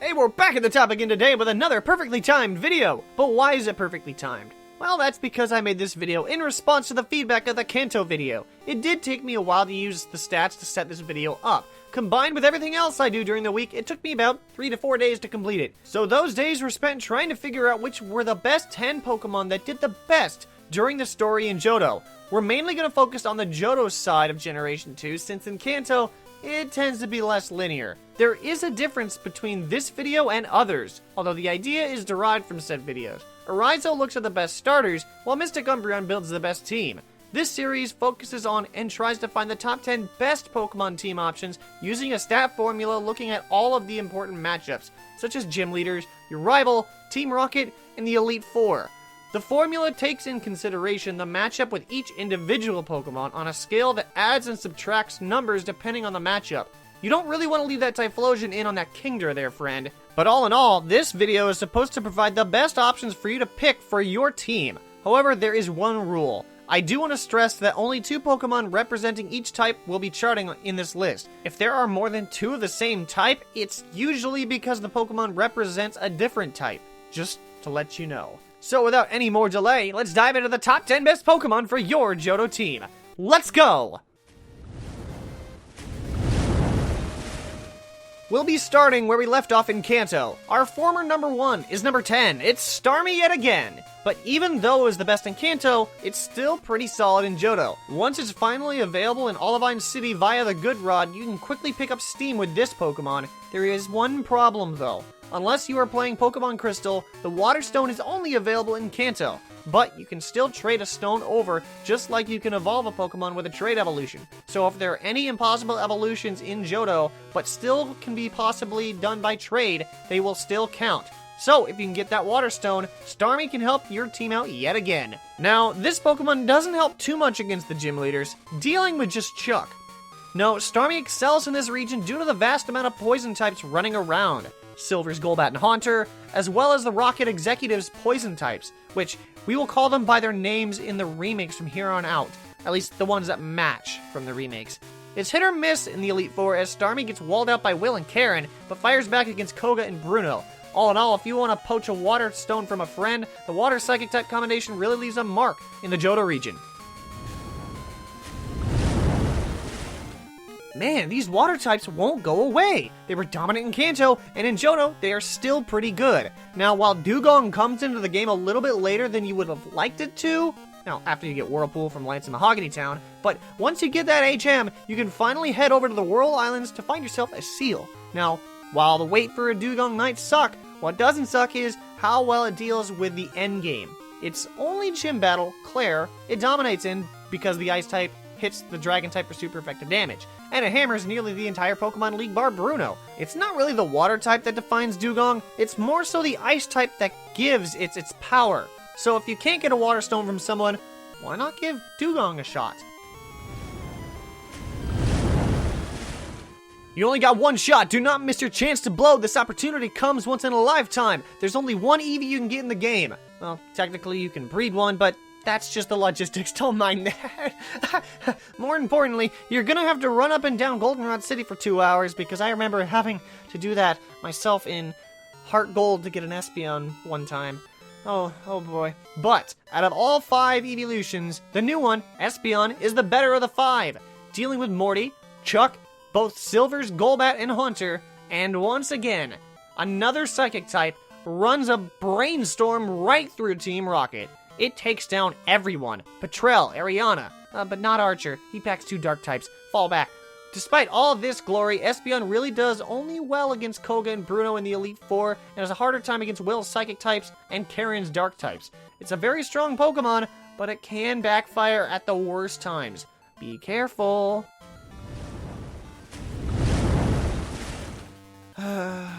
Hey, we're back at the top again today with another perfectly timed video. But why is it perfectly timed? Well, that's because I made this video in response to the feedback of the Kanto video. It did take me a while to use the stats to set this video up. Combined with everything else I do during the week, it took me about 3 to 4 days to complete it. So those days were spent trying to figure out which were the best 10 Pokemon that did the best during the story in Johto. We're mainly going to focus on the Johto side of Generation 2, since in Kanto, it tends to be less linear. There is a difference between this video and others, although the idea is derived from said videos. Eriyzo looks at the best starters, while MysticUmbreon builds the best team. This series focuses on and tries to find the top 10 best Pokemon team options using a stat formula looking at all of the important matchups, such as gym leaders, your rival, Team Rocket, and the Elite Four. The formula takes in consideration the matchup with each individual Pokemon on a scale that adds and subtracts numbers depending on the matchup. You don't really want to leave that Typhlosion in on that Kingdra there, friend. But all in all, this video is supposed to provide the best options for you to pick for your team. However, there is one rule. I do want to stress that only 2 Pokemon representing each type will be charting in this list. If there are more than 2 of the same type, it's usually because the Pokemon represents a different type. Just to let you know. So without any more delay, let's dive into the top 10 best Pokemon for your Johto team. Let's go! We'll be starting where we left off in Kanto. Our former number 1 is number 10. It's Starmie yet again. But even though it is the best in Kanto, it's still pretty solid in Johto. Once it's finally available in Olivine City via the Good Rod, you can quickly pick up steam with this Pokemon. There is one problem though. Unless you are playing Pokemon Crystal, the Water Stone is only available in Kanto. But you can still trade a stone over, just like you can evolve a Pokemon with a trade evolution. So if there are any impossible evolutions in Johto, but still can be possibly done by trade, they will still count. So if you can get that Water Stone, Starmie can help your team out yet again. Now, this Pokemon doesn't help too much against the gym leaders, dealing with just Chuck. No, Starmie excels in this region due to the vast amount of poison types running around. Silver's Golbat and Haunter, as well as the Rocket Executive's poison types, which we will call them by their names in the remakes from here on out, at least the ones that match from the remakes. It's hit or miss in the Elite Four as Starmie gets walled out by Will and Karen, but fires back against Koga and Bruno. All in all, if you want to poach a Water Stone from a friend, the Water Psychic type combination really leaves a mark in the Johto region. Man, these water types won't go away. They were dominant in Kanto, and in Johto, they are still pretty good. Now, while Dewgong comes into the game a little bit later than you would have liked it to, now, after you get Whirlpool from Lance and Mahogany Town, but once you get that HM, you can finally head over to the Whirl Islands to find yourself a Seal. Now, while the wait for a Dewgong night suck, what doesn't suck is how well it deals with the endgame. Its only gym battle, Claire, it dominates in because the Ice type hits the Dragon type for super effective damage, and it hammers nearly the entire Pokemon League bar Bruno. It's not really the Water type that defines Dewgong, it's more so the Ice type that gives its power. So if you can't get a Water Stone from someone, why not give Dewgong a shot? You only got one shot. Do not miss your chance to blow. This opportunity comes once in a lifetime. There's only one Eevee you can get in the game. Well, technically you can breed one, but that's just the logistics. Don't mind that. More importantly, you're gonna have to run up and down Goldenrod City for 2 hours because I remember having to do that myself in Heart Gold to get an Espeon one time. Oh boy. But out of all 5 evolutions, the new one, Espeon, is the better of the 5. Dealing with Morty, Chuck, both Silver's Golbat and Haunter, and once again, another Psychic type runs a brainstorm right through Team Rocket. It takes down everyone. Petrel, Ariana, but not Archer. He packs 2 Dark types. Fall back. Despite all of this glory, Espeon really does only well against Koga and Bruno in the Elite Four, and has a harder time against Will's Psychic types and Karen's Dark types. It's a very strong Pokemon, but it can backfire at the worst times. Be careful.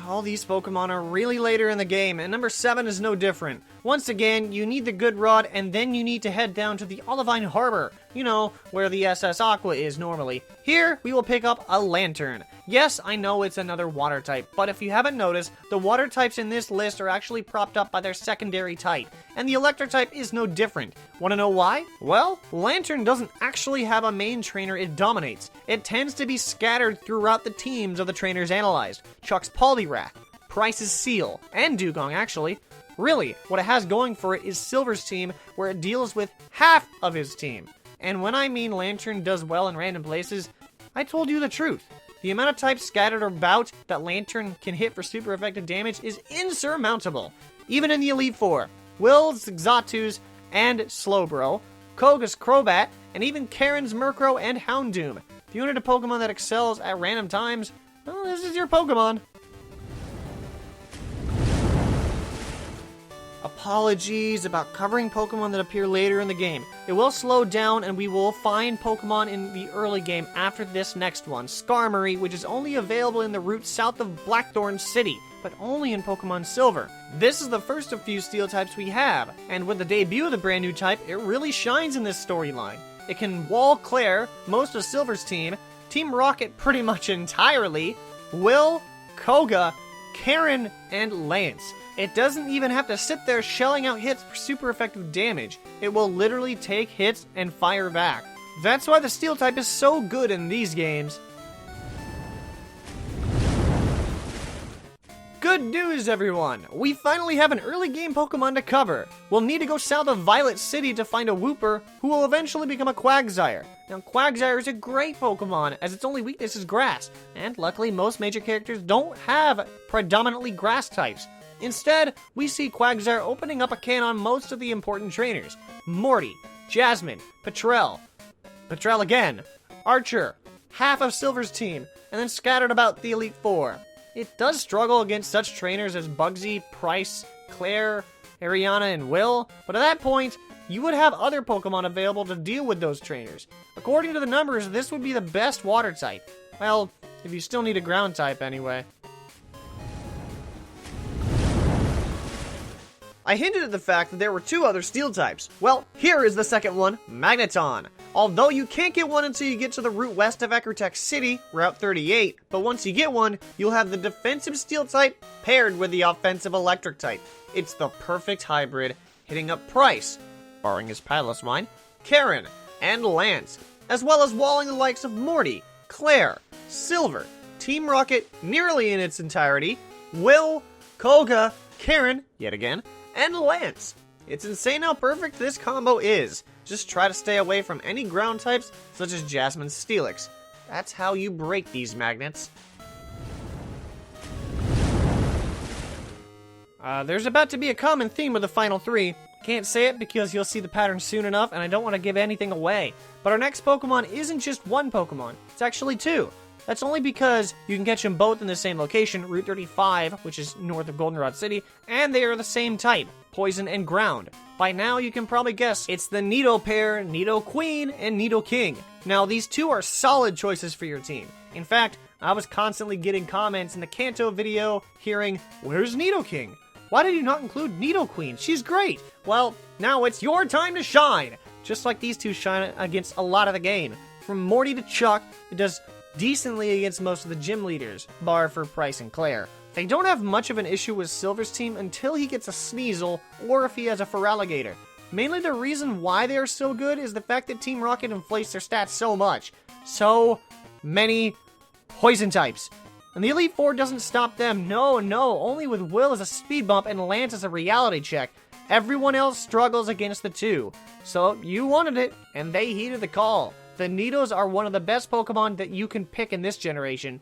All these Pokemon are really later in the game, and number 7 is no different. Once again, you need the Good Rod, and then you need to head down to the Olivine Harbor. You know, where the SS Aqua is normally. Here, we will pick up a Lantern. Yes, I know it's another water type, but if you haven't noticed, the water types in this list are actually propped up by their secondary type, and the electric type is no different. Want to know why? Well, Lantern doesn't actually have a main trainer it dominates. It tends to be scattered throughout the teams of the trainers analyzed. Chuck's Poliwrath, Price's Seal, and Dewgong actually. Really, what it has going for it is Silver's team, where it deals with half of his team. And when I mean Lantern does well in random places, I told you the truth. The amount of types scattered about that Lantern can hit for super effective damage is insurmountable. Even in the Elite Four, Will's, Xatu's, and Slowbro, Koga's Crobat, and even Karen's Murkrow and Houndoom. If you wanted a Pokemon that excels at random times, well, this is your Pokemon. Apologies about covering Pokemon that appear later in the game. It will slow down and we will find Pokemon in the early game after this next one, Skarmory, which is only available in the route south of Blackthorn City, but only in Pokemon Silver. This is the first of few Steel types we have, and with the debut of the brand new type, it really shines in this storyline. It can wall Claire, most of Silver's team, Team Rocket pretty much entirely, Will, Koga, Karen, and Lance. It doesn't even have to sit there shelling out hits for super effective damage. It will literally take hits and fire back. That's why the Steel type is so good in these games. Good news, everyone! We finally have an early game Pokemon to cover. We'll need to go south of Violet City to find a Wooper, who will eventually become a Quagsire. Now, Quagsire is a great Pokemon, as its only weakness is grass, and luckily most major characters don't have predominantly grass types. Instead, we see Quagsire opening up a can on most of the important trainers. Morty, Jasmine, Petrel again, Archer, half of Silver's team, and then scattered about the Elite Four. It does struggle against such trainers as Bugsy, Price, Claire, Ariana, and Will, but at that point, you would have other Pokemon available to deal with those trainers. According to the numbers, this would be the best water type. Well, if you still need a ground type anyway. I hinted at the fact that there were two other Steel types. Well, here is the second one, Magneton. Although you can't get one until you get to the route west of Ecruteak City, Route 38, but once you get one, you'll have the defensive Steel type paired with the offensive Electric type. It's the perfect hybrid, hitting up Price, barring his Piloswine, Karen, and Lance, as well as walling the likes of Morty, Claire, Silver, Team Rocket nearly in its entirety, Will, Koga, Karen, yet again, and Lance. It's insane how perfect this combo is. Just try to stay away from any ground types, such as Jasmine's Steelix. That's how you break these magnets. There's about to be a common theme with the final three. Can't say it because you'll see the pattern soon enough, and I don't want to give anything away. But our next Pokemon isn't just one Pokemon, it's actually two. That's only because you can catch them both in the same location, Route 35, which is north of Goldenrod City, and they are the same type, Poison and Ground. By now, you can probably guess it's the Nido pair, Nidoqueen and Nidoking. Now, these two are solid choices for your team. In fact, I was constantly getting comments in the Kanto video hearing, "Where's Nidoking? Why did you not include Nidoqueen? She's great!" Well, now it's your time to shine! Just like these two shine against a lot of the game. From Morty to Chuck, it does decently against most of the gym leaders, bar for Price and Claire. They don't have much of an issue with Silver's team until he gets a Sneasel, or if he has a Feraligatr. Mainly the reason why they are so good is the fact that Team Rocket inflates their stats so much. So many poison types. And the Elite Four doesn't stop them, no, only with Will as a speed bump and Lance as a reality check. Everyone else struggles against the two. So you wanted it, and they heeded the call. The Nidos are one of the best Pokemon that you can pick in this generation.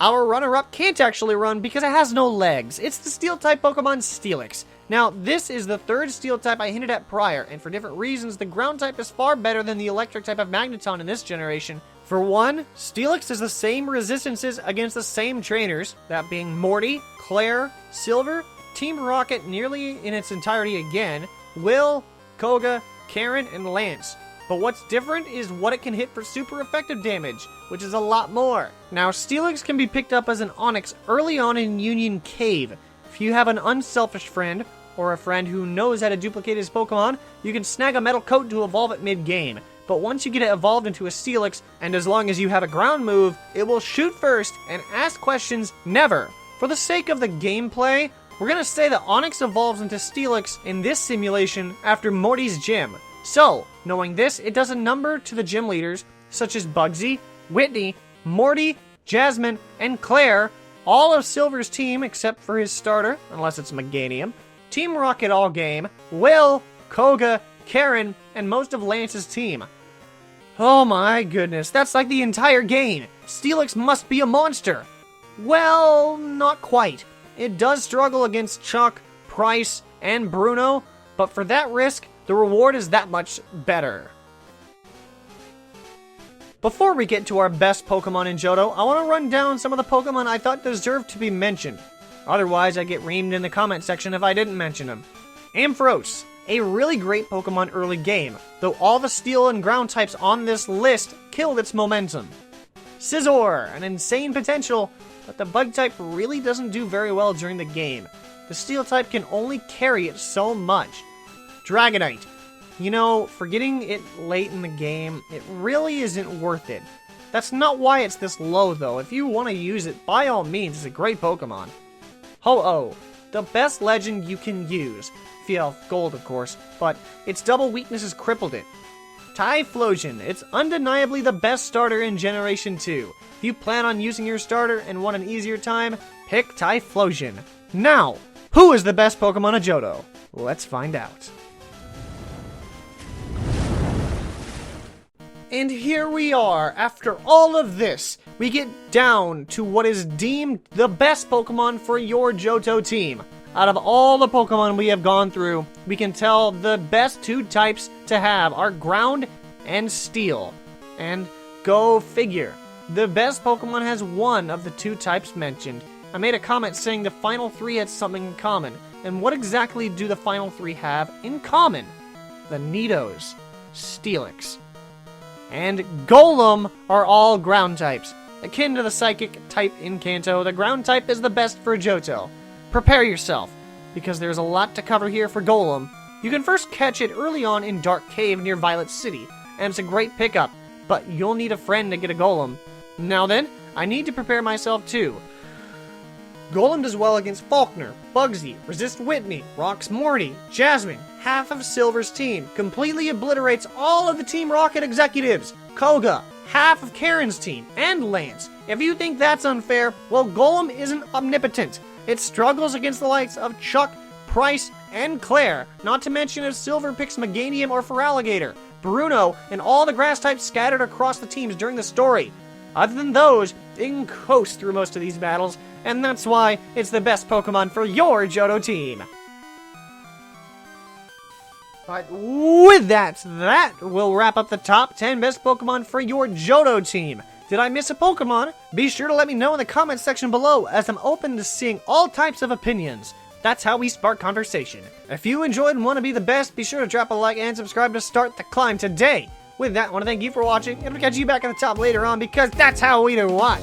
Our runner-up can't actually run because it has no legs. It's the Steel-type Pokemon Steelix. Now, this is the third Steel type I hinted at prior, and for different reasons, the Ground type is far better than the Electric type of Magneton in this generation. For one, Steelix has the same resistances against the same trainers, that being Morty, Claire, Silver, Team Rocket nearly in its entirety again, Will, Koga, Karen, and Lance. But what's different is what it can hit for super effective damage, which is a lot more. Now, Steelix can be picked up as an Onix early on in Union Cave. If you have an unselfish friend, or a friend who knows how to duplicate his Pokemon, you can snag a metal coat to evolve it mid-game. But once you get it evolved into a Steelix, and as long as you have a ground move, it will shoot first and ask questions never. For the sake of the gameplay, we're gonna say that Onix evolves into Steelix in this simulation after Morty's gym. So, knowing this, it does a number to the gym leaders, such as Bugsy, Whitney, Morty, Jasmine, and Claire, all of Silver's team except for his starter, unless it's Meganium, Team Rocket all game, Will, Koga, Karen, and most of Lance's team. Oh my goodness, that's like the entire game. Steelix must be a monster. Well, not quite. It does struggle against Chuck, Price, and Bruno, but for that risk, the reward is that much better. Before we get to our best Pokemon in Johto, I want to run down some of the Pokemon I thought deserved to be mentioned. Otherwise, I'd get reamed in the comment section if I didn't mention them. Ampharos, a really great Pokemon early game, though all the Steel and Ground types on this list killed its momentum. Scizor, an insane potential, but the Bug type really doesn't do very well during the game. The Steel type can only carry it so much. Dragonite. You know, for getting it late in the game, it really isn't worth it. That's not why it's this low though. If you want to use it, by all means, it's a great Pokemon. Ho-Oh, the best legend you can use. If you have gold, of course, but its double weakness has crippled it. Typhlosion, it's undeniably the best starter in Generation 2. If you plan on using your starter and want an easier time, pick Typhlosion. Now, who is the best Pokemon of Johto? Let's find out. And here we are, after all of this, we get down to what is deemed the best Pokemon for your Johto team. Out of all the Pokemon we have gone through, we can tell the best two types to have are Ground and Steel. And go figure, the best Pokemon has one of the two types mentioned. I made a comment saying the final three had something in common. And what exactly do the final three have in common? The Nidos, Steelix, and Golem are all ground types. Akin to the Psychic type in Kanto, the ground type is the best for Johto. Prepare yourself, because there's a lot to cover here for Golem. You can first catch it early on in Dark Cave near Violet City, and it's a great pickup, but you'll need a friend to get a Golem. Now then, I need to prepare myself too. Golem does well against Faulkner, Bugsy, Resist Whitney, Rocks Morty, Jasmine, half of Silver's team, completely obliterates all of the Team Rocket executives, Koga, half of Karen's team, and Lance. If you think that's unfair, well, Golem isn't omnipotent. It struggles against the likes of Chuck, Price, and Claire, not to mention if Silver picks Meganium or Feraligatr, Bruno, and all the grass types scattered across the teams during the story. Other than those, it can coast through most of these battles, and that's why it's the best Pokemon for your Johto team. But with that will wrap up the top 10 best Pokemon for your Johto team. Did I miss a Pokemon? Be sure to let me know in the comment section below, as I'm open to seeing all types of opinions. That's how we spark conversation. If you enjoyed and want to be the best, be sure to drop a like and subscribe to start the climb today. With that, I want to thank you for watching, and I'll catch you back at the top later on, because that's how we do what.